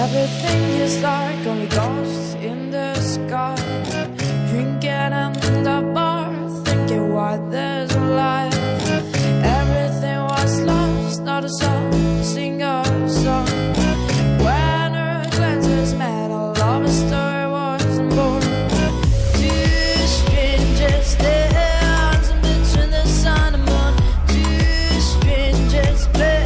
Everything is dark, only ghosts in the sky. Drinking in the bar, thinking why there's a life. Everything was lost, not a soul to sing a song. When her glances met, a love story wasn't born. Two strangers dancing between the sun and moon. Two strangers playing.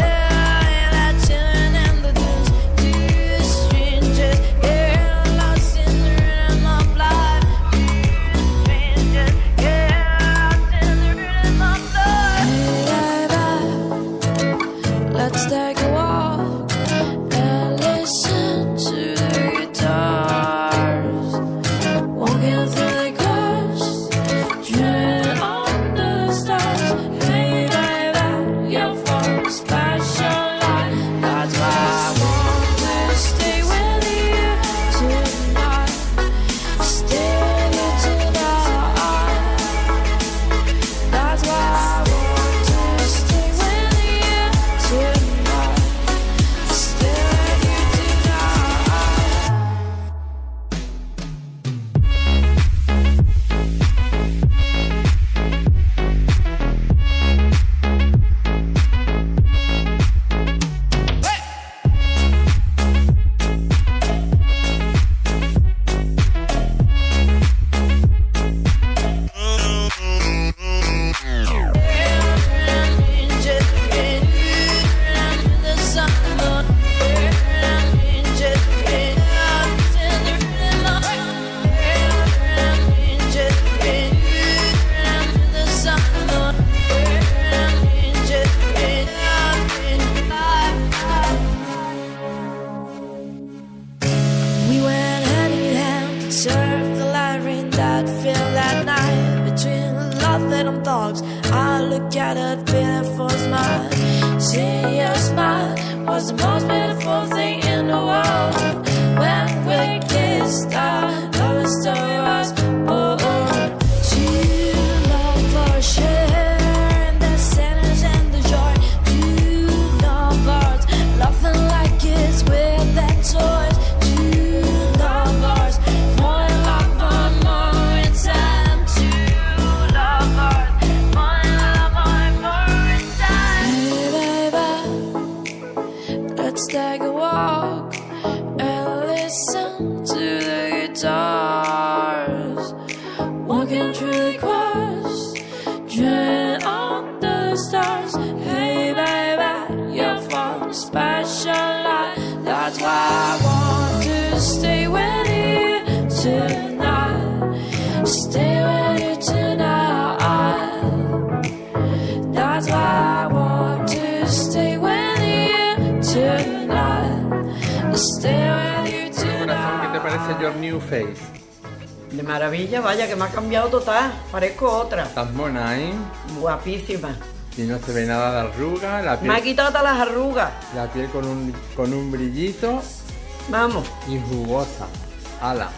I look at it, beautiful smile. Seeing your smile was the most beautiful thing in the world. When we kissed, our love story was born. Two lovers sharing the sadness and the joy. Two lovers laughing like kids with their toys. Two lovers falling in love one more in time. Two lovers falling in love one more in time. Hey baby, let's take a walk and listen to the guitars. Walking through the quads, dreaming on the stars. Hey baby, you're from a special life. That's why I want to stay with you tonight. Stay with you tonight. That's why I want to stay with you tonight. Stay with you tonight. ¿Qué te parece your new face? De maravilla, vaya que me ha cambiado total. Parezco otra. Estás mona, ¿eh? Guapísima. Y no se ve nada de arruga, la piel, Me ha quitado todas las arrugas. la piel con un brillito Vamos. y jugosa. ¡Hala!